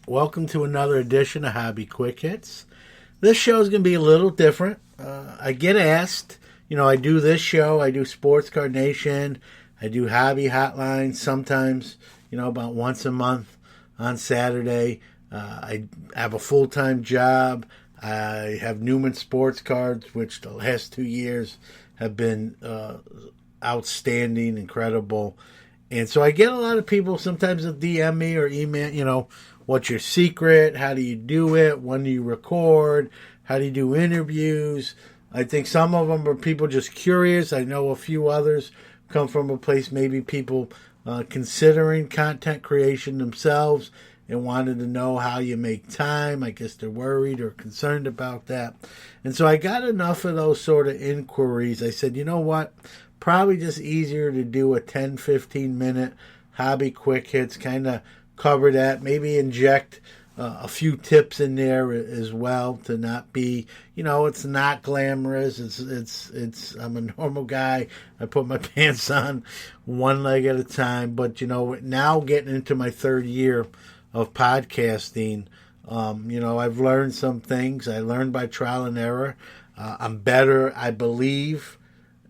Welcome to another edition of Hobby Quick Hits. This show is going to be a little different. I get asked, I do this show, I do Sports Card Nation, I do Hobby Hotline sometimes, about once a month on Saturday. I have a full-time job. I have Newman Sports Cards, which the last 2 years have been outstanding, incredible. And so I get a lot of people sometimes that DM me or email, what's your secret? How do you do it? When do you record? How do you do interviews? I think some of them are people just curious. I know a few others come from a place, maybe people considering content creation themselves and wanted to know how you make time. I guess they're worried or concerned about that. And so I got enough of those sort of inquiries. I said, you know what? Probably just easier to do a 10, 15-minute hobby quick hits, kind of cover that, maybe inject a few tips in there as well to not be, it's not glamorous. It's I'm a normal guy. I put my pants on one leg at a time. But, now getting into my third year of podcasting, I've learned some things. I learned by trial and error. I'm better, I believe,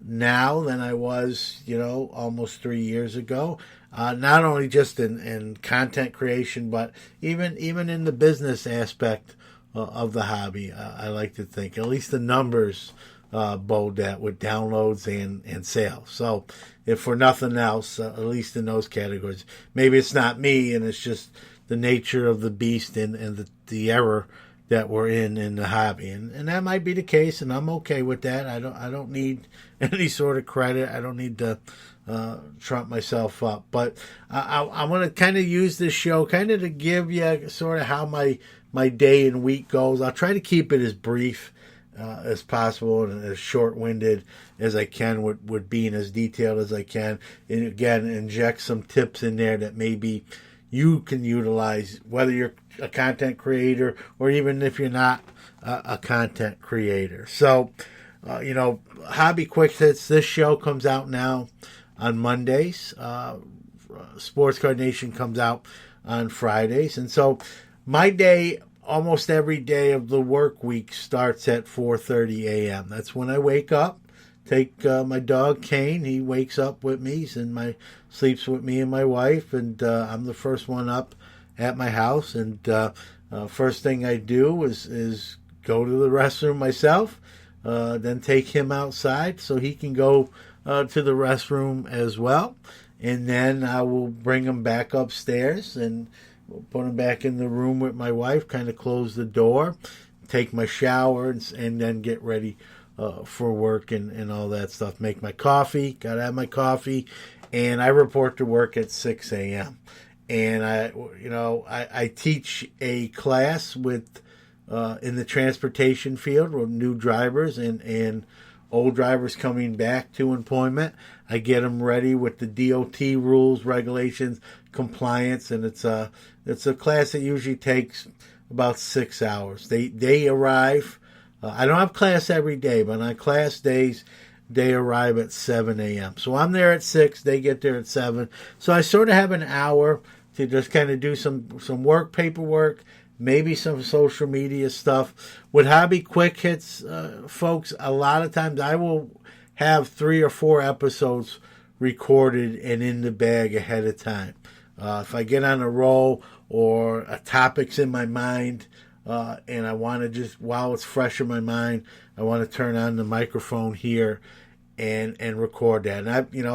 now than I was, almost 3 years ago. Not only just in content creation, but even in the business aspect of the hobby. I like to think at least the numbers bode that with downloads and sales. So if for nothing else, at least in those categories, maybe it's not me and it's just the nature of the beast and the error that we're in the hobby, and that might be the case, and I'm okay with that. I don't need any sort of credit. I don't need to trump myself up, but I want to kind of use this show kind of to give you sort of how my day and week goes. I'll try to keep it as brief as possible and as short-winded as I can, with being as detailed as I can, and again inject some tips in there that maybe you can utilize, whether you're a content creator or even if you're not a content creator. So, Hobby Quick Hits, this show comes out now on Mondays. Sports Card Nation comes out on Fridays. And so my day, almost every day of the work week, starts at 4:30 a.m. That's when I wake up. Take my dog Kane. He wakes up with me. He's sleeps with me and my wife, and I'm the first one up at my house. And first thing I do is go to the restroom myself, then take him outside so he can go to the restroom as well. And then I will bring him back upstairs and put him back in the room with my wife, kind of close the door, take my shower, and then get ready for work and all that stuff. Make my coffee, gotta have my coffee, and I report to work at 6 a.m. And I teach a class with in the transportation field with new drivers and old drivers coming back to employment. I get them ready with the DOT rules, regulations, compliance, and it's a class that usually takes about 6 hours. They arrive. I don't have class every day, but on class days, they arrive at 7 a.m. So I'm there at 6, they get there at 7. So I sort of have an hour to just kind of do some work, paperwork, maybe some social media stuff. With Hobby Quick Hits, folks, a lot of times I will have 3 or 4 episodes recorded and in the bag ahead of time. If I get on a roll or a topic's in my mind, and I want to just, while it's fresh in my mind, I want to turn on the microphone here and record that. And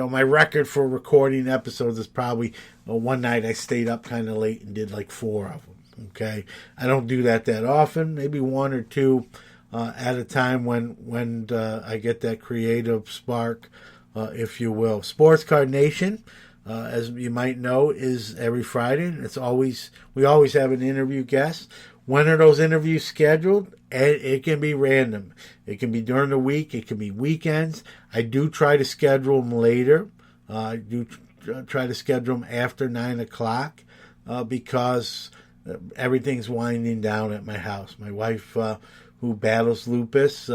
on my record for recording episodes is probably one night I stayed up kind of late and did like 4 of them. Okay, I don't do that often. Maybe 1 or 2 at a time when I get that creative spark, if you will. Sports Card Nation, as you might know, is every Friday. We always have an interview guest. When are those interviews scheduled? It can be random. It can be during the week. It can be weekends. I do try to schedule them later. I do try to schedule them after 9 o'clock because everything's winding down at my house. My wife, who battles lupus,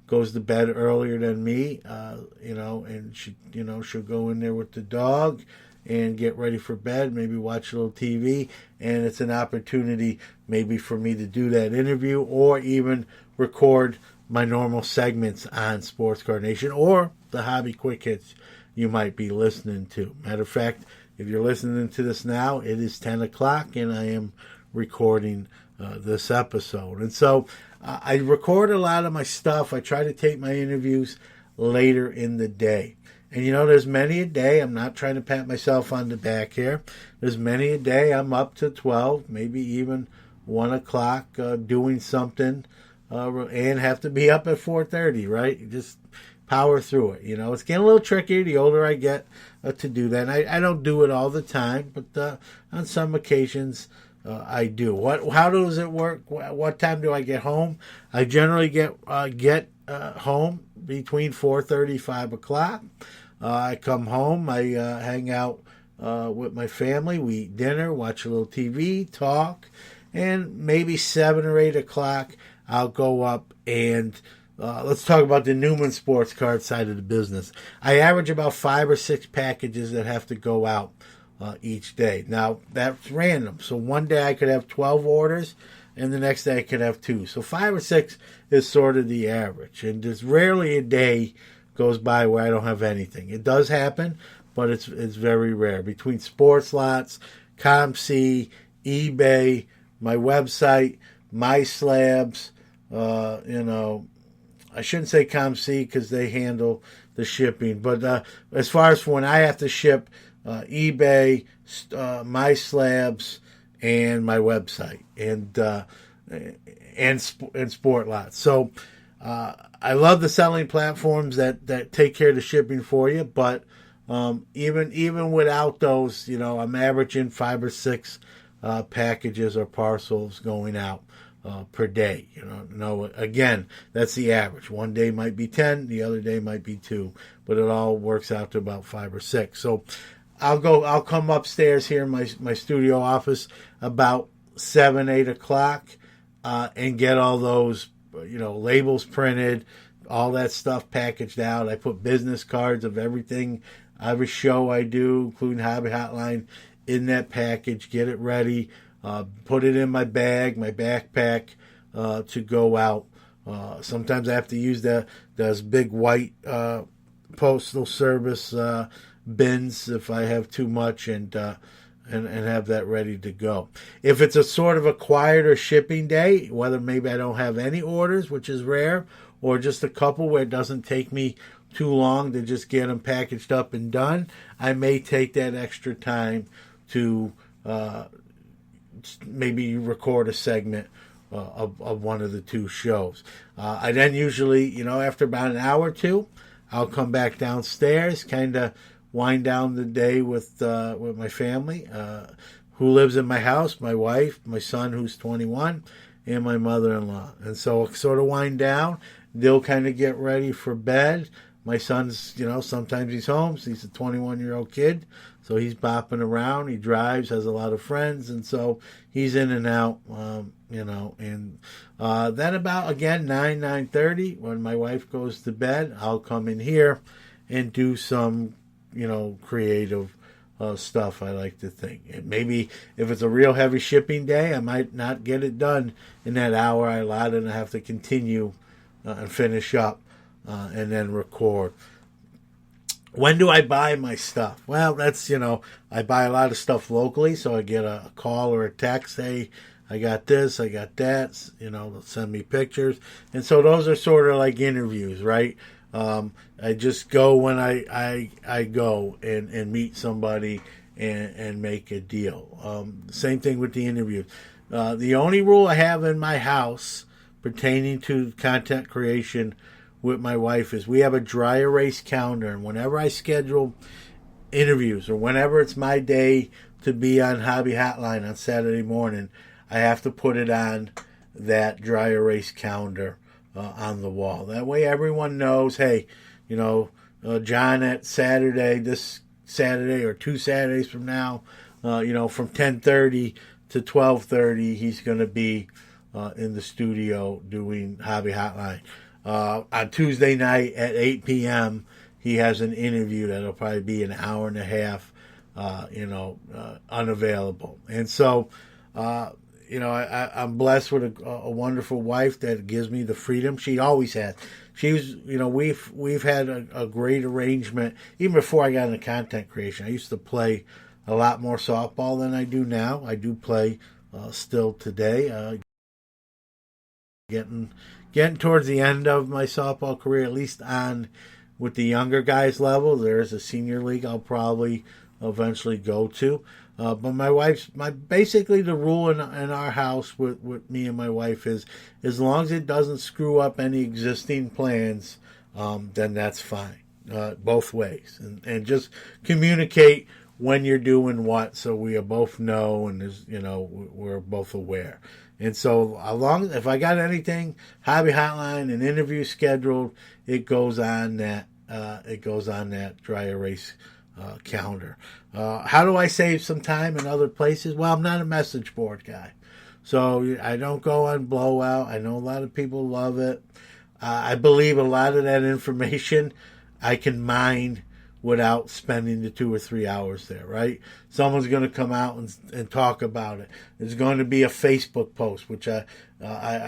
goes to bed earlier than me, and she'll go in there with the dog and get ready for bed, maybe watch a little TV, and it's an opportunity maybe for me to do that interview or even record my normal segments on Sports Card Nation or the Hobby Quick Hits you might be listening to. Matter of fact, if you're listening to this now, it is 10 o'clock and I am recording this episode. And so I record a lot of my stuff. I try to take my interviews later in the day. And there's many a day, I'm not trying to pat myself on the back here. There's many a day I'm up to 12, maybe even 1 o'clock doing something and have to be up at 4:30, right? Just power through it. It's getting a little trickier the older I get to do that. And I don't do it all the time, but on some occasions I do. How does it work? What time do I get home? I generally get home between 4:30, 5 o'clock. I come home, I hang out with my family, we eat dinner, watch a little TV, talk, and maybe 7 or 8 o'clock I'll go up and let's talk about the Newman Sports Card side of the business. I average about 5 or 6 packages that have to go out each day. Now, that's random. So one day I could have 12 orders, and the next day I could have 2. So 5 or 6 is sort of the average. And there's rarely a day goes by where I don't have anything. It does happen, but it's very rare. Between sports lots, ComC, eBay, my website, my slabs, I shouldn't say ComC because they handle the shipping. But as far as when I have to ship, eBay, my slabs, and my website, and sport lots. So I love the selling platforms that take care of the shipping for you. But even without those, I'm averaging 5 or 6 packages or parcels going out per day. Again, that's the average. One day might be 10, the other day might be 2, but it all works out to about 5 or 6. So I'll come upstairs here in my studio office about 7, 8 o'clock and get all those labels printed, all that stuff packaged out. I put business cards of everything, every show I do, including Hobby Hotline, in that package, get it ready, put it in my bag, my backpack to go out. Sometimes I have to use those big white postal service bins if I have too much, and have that ready to go. If it's a sort of a quieter shipping day, whether maybe I don't have any orders, which is rare, or just a couple where it doesn't take me too long to just get them packaged up and done, I may take that extra time to maybe record a segment of one of the 2 shows. I then usually, after about an hour or 2, I'll come back downstairs, kind of wind down the day with my family, who lives in my house, my wife, my son who's 21, and my mother-in-law. And so sort of wind down. They'll kind of get ready for bed. My son's, sometimes he's home. So he's a 21-year-old kid. So he's bopping around. He drives, has a lot of friends. And so he's in and out, And then about, again, 9:30, when my wife goes to bed, I'll come in here and do some, creative stuff, I like to think. And maybe if it's a real heavy shipping day, I might not get it done in that hour I allotted, and I have to continue and finish up and then record. When do I buy my stuff? Well, that's, I buy a lot of stuff locally, so I get a call or a text, hey, I got this, I got that, they'll send me pictures. And so those are sort of like interviews, right? I just go when I go and meet somebody and make a deal. Same thing with the interviews. The only rule I have in my house pertaining to content creation with my wife is we have a dry erase calendar, and whenever I schedule interviews or whenever it's my day to be on Hobby Hotline on Saturday morning, I have to put it on that dry erase calendar on the wall. That way everyone knows, hey, John at this Saturday or 2 Saturdays from now, from 10:30 to 12:30, he's going to be in the studio doing Hobby Hotline. On Tuesday night at 8 p.m., he has an interview that'll probably be an hour and a half unavailable. And so, I'm blessed with a wonderful wife that gives me the freedom. She always has. We've had a great arrangement even before I got into content creation. I used to play a lot more softball than I do now. I do play still today. Getting towards the end of my softball career, at least on with the younger guys level. There's a senior league I'll probably eventually go to. But basically the rule in our house with me and my wife is, as long as it doesn't screw up any existing plans, then that's fine, both ways. And just communicate when you're doing what, so we both know and we're both aware. And so if I got anything, hobby hotline, an interview scheduled, it goes on that dry erase calendar. How do I save some time in other places? Well, I'm not a message board guy, so I don't go on Blowout. I know a lot of people love it. I believe a lot of that information I can mine without spending the 2 or 3 hours there, right? Someone's going to come out and talk about it. There's going to be a Facebook post, which I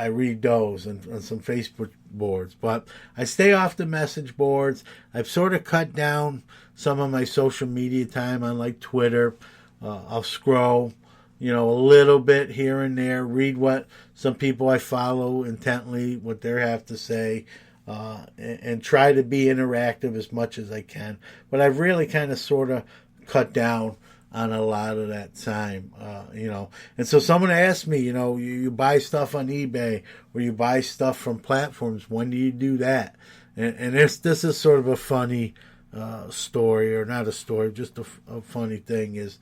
read those and some Facebook boards. But I stay off the message boards. I've sort of cut down some of my social media time on like Twitter. I'll scroll, a little bit here and there, read what some people I follow intently, what they have to say. And try to be interactive as much as I can. But I've really kind of sort of cut down on a lot of that time, And so someone asked me, you buy stuff on eBay or you buy stuff from platforms. When do you do that? And this is sort of a funny story, or not a story, just a funny thing is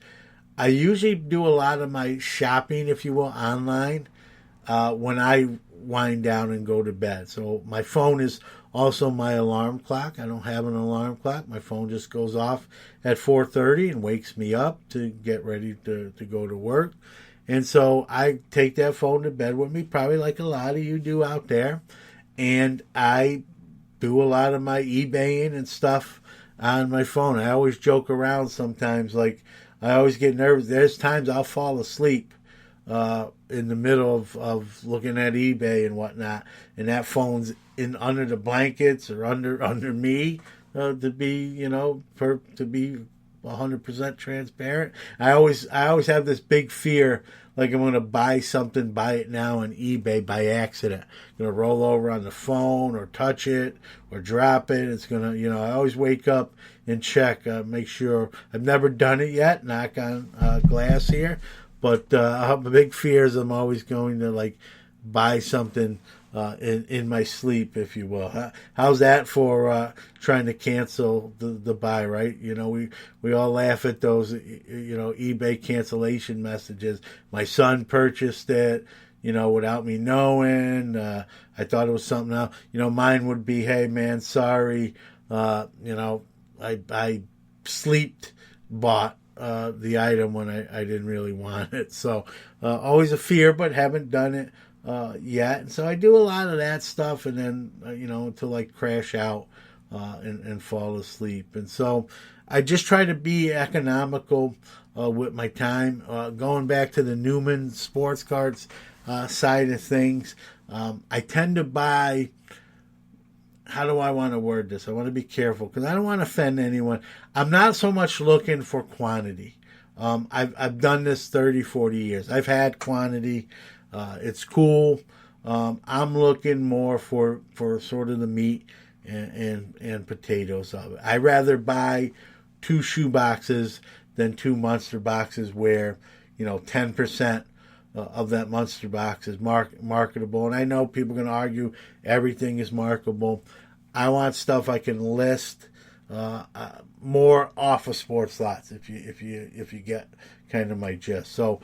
I usually do a lot of my shopping, if you will, online when I wind down and go to bed. So my phone is also my alarm clock. I don't have an alarm clock. My phone just goes off at 4:30 and wakes me up to get ready to go to work. And so I take that phone to bed with me, probably like a lot of you do out there. And I do a lot of my eBaying and stuff on my phone. I always joke around sometimes, like I always get nervous. There's times I'll fall asleep in the middle of looking at eBay and whatnot, and that phone's in under the blankets or under me to be 100% transparent. I always have this big fear, like I'm going to buy it now on eBay by accident. I'm going to roll over on the phone or touch it or drop it. It's going to, I always wake up and check, make sure. I've never done it yet, knock on glass here. But I have big fears. I'm always going to buy something in my sleep, if you will. How's that for trying to cancel the buy, right? We all laugh at those, eBay cancellation messages. My son purchased it, without me knowing. I thought it was something else. Mine would be, hey man, sorry. I sleeped bought the item when I didn't really want it. So always a fear, but haven't done it yet. And so I do a lot of that stuff, and then until I crash out and fall asleep. And so I just try to be economical with my time. Going back to the Newman sports cards side of things, I tend to buy. How do I want to word this? I want to be careful because I don't want to offend anyone. I'm not so much looking for quantity. I've done this 30, 40 years. I've had quantity. It's cool. I'm looking more for sort of the meat and potatoes of it. I'd rather buy 2 shoe boxes than 2 monster boxes where 10% of that monster box is marketable. And I know people are going to argue everything is marketable. I want stuff I can list more off of sports lots, if you get kind of my gist. So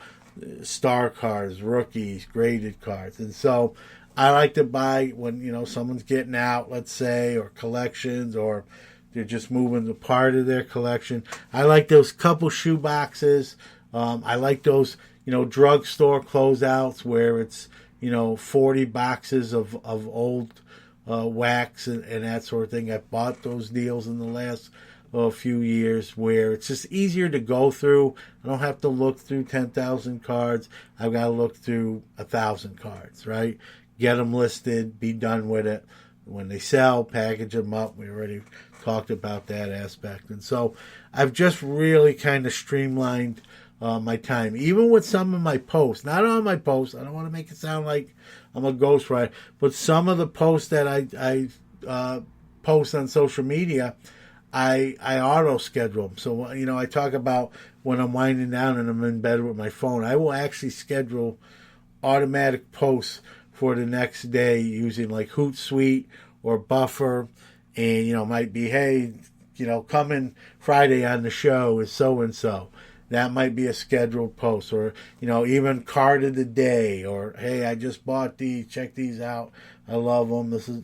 star cards, rookies, graded cards. And so I like to buy when someone's getting out, let's say, or collections, or they're just moving the part of their collection. I like those couple shoe boxes. I like those drugstore closeouts where it's 40 boxes of old wax and that sort of thing. I've bought those deals in the last a few years where it's just easier to go through. I don't have to look through 10,000 cards. I've got to look through 1,000 cards, right? Get them listed, be done with it. When they sell, package them up. We already talked about that aspect. And so I've just really kind of streamlined my time, even with some of my posts. Not all my posts. I don't want to make it sound like I'm a ghostwriter, but some of the posts that I post on social media, I auto schedule them. So, I talk about when I'm winding down and I'm in bed with my phone, I will actually schedule automatic posts for the next day using like Hootsuite or Buffer. And, might be, hey, coming Friday on the show is so-and-so. That might be a scheduled post, or, even card of the day, or, hey, I just bought these, check these out. I love them. This is,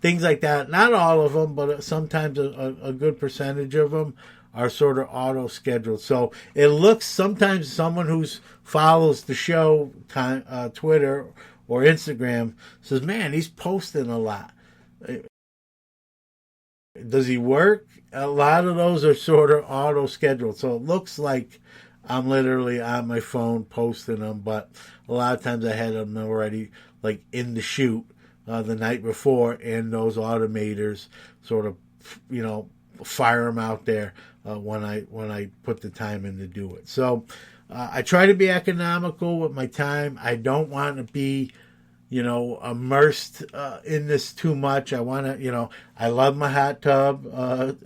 things like that. Not all of them, but sometimes a good percentage of them are sort of auto scheduled. So it looks, sometimes someone who follows the show, Twitter or Instagram, says, man, he's posting a lot. Does he work? A lot of those are sort of auto scheduled. So it looks like I'm literally on my phone posting them, but a lot of times I had them already like in the shoot the night before, and those automators sort of, fire them out there when I put the time in to do it. So I try to be economical with my time. I don't want to be immersed in this too much. I want to, I love my hot tub.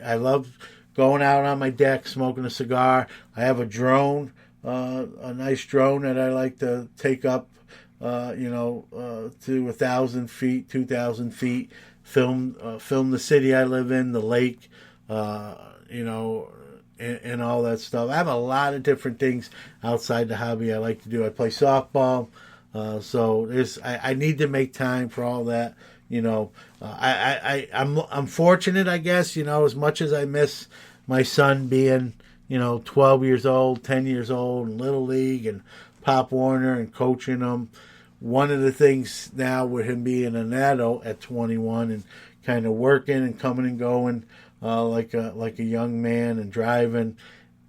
I love going out on my deck, smoking a cigar. I have a drone, a nice drone that I like to take up, to 1,000 feet, 2,000 feet, film the city I live in, the lake, and all that stuff. I have a lot of different things outside the hobby I like to do. I play softball. So I need to make time for all that. I'm fortunate, I guess, as much as I miss my son being, 12 years old, 10 years old, in Little League and Pop Warner and coaching him. One of the things now with him being an adult at 21 and kind of working and coming and going, like a young man and driving,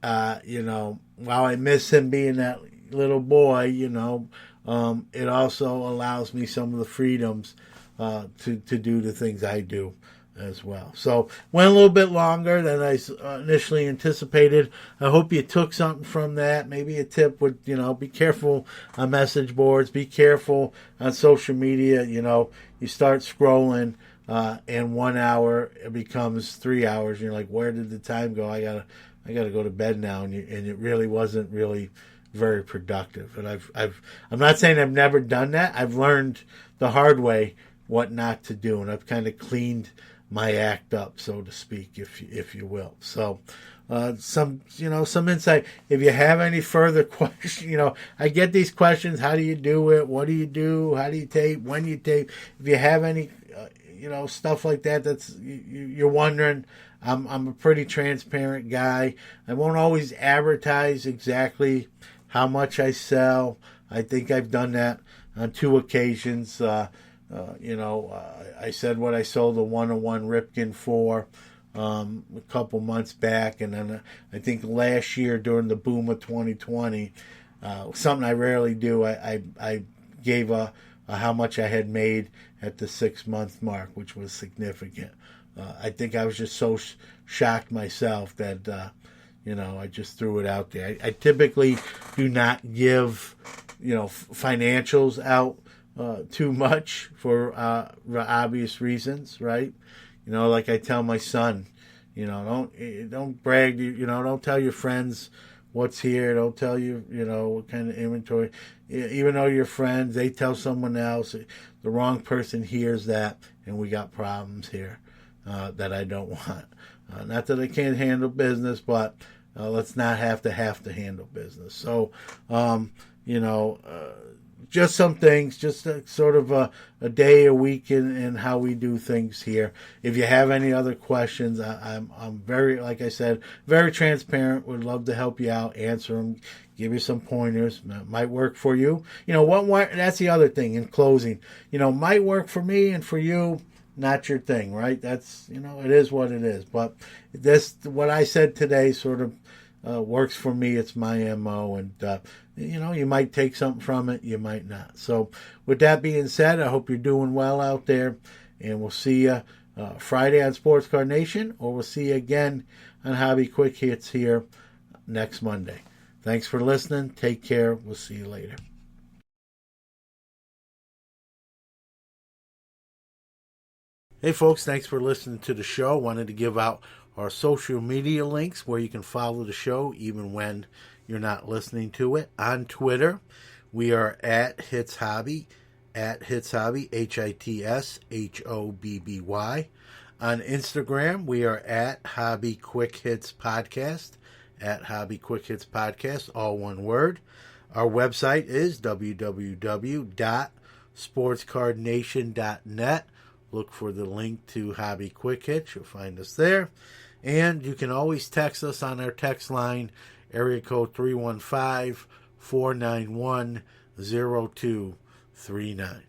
while I miss him being that little boy, it also allows me some of the freedoms to do the things I do as well. So went a little bit longer than I initially anticipated. I hope you took something from that. Maybe a tip would, be careful on message boards. Be careful on social media. You start scrolling and 1 hour it becomes 3 hours. And you're like, where did the time go? I gotta go to bed now. And it really wasn't really very productive. And I'm not saying I've never done that. I've learned the hard way what not to do, and I've kind of cleaned my act up, so to speak, if you will. So some insight. If you have any further questions, I get these questions: how do you do it? What do you do? How do you tape? When you tape? If you have any stuff like that, that's you're wondering. I'm a pretty transparent guy. I won't always advertise exactly how much I sell. I think I've done that on 2 occasions. I said what I sold the 101 Ripken for a couple months back, and then I think last year during the boom of 2020, something I rarely do. I gave how much I had made at the 6-month mark, which was significant. I think I was just so shocked myself that I just threw it out there. I typically do not give financials out too much for obvious reasons, right? Like I tell my son, don't brag. Don't tell your friends what's here. Don't tell you, what kind of inventory. Even though you're friends, they tell someone else. The wrong person hears that, and we got problems here that I don't want. Not that I can't handle business, but let's not have to handle business. So, just some things, just sort of a day a week in how we do things here. If you have any other questions, I'm very, like I said, very transparent. Would love to help you out, answer them, give you some pointers. Might work for you. That's the other thing in closing. Might work for me and for you. not your thing, right? That's, it is what it is. But what I said today sort of works for me. It's my MO, and you might take something from it, you might not. So with that being said, I hope you're doing well out there, and we'll see you Friday on Sports Card Nation, or we'll see you again on Hobby Quick Hits here next Monday. Thanks for listening. Take care. We'll see you later. Hey folks, thanks for listening to the show. Wanted to give out our social media links where you can follow the show even when you're not listening to it. On Twitter, we are at Hits Hobby, HitsHobby. On Instagram, we are at Hobby Quick Hits Podcast, at Hobby Quick Hits Podcast, all one word. Our website is www.sportscardnation.net. Look for the link to Hobby Quick Hits. You'll find us there. And you can always text us on our text line, area code 315-491-0239.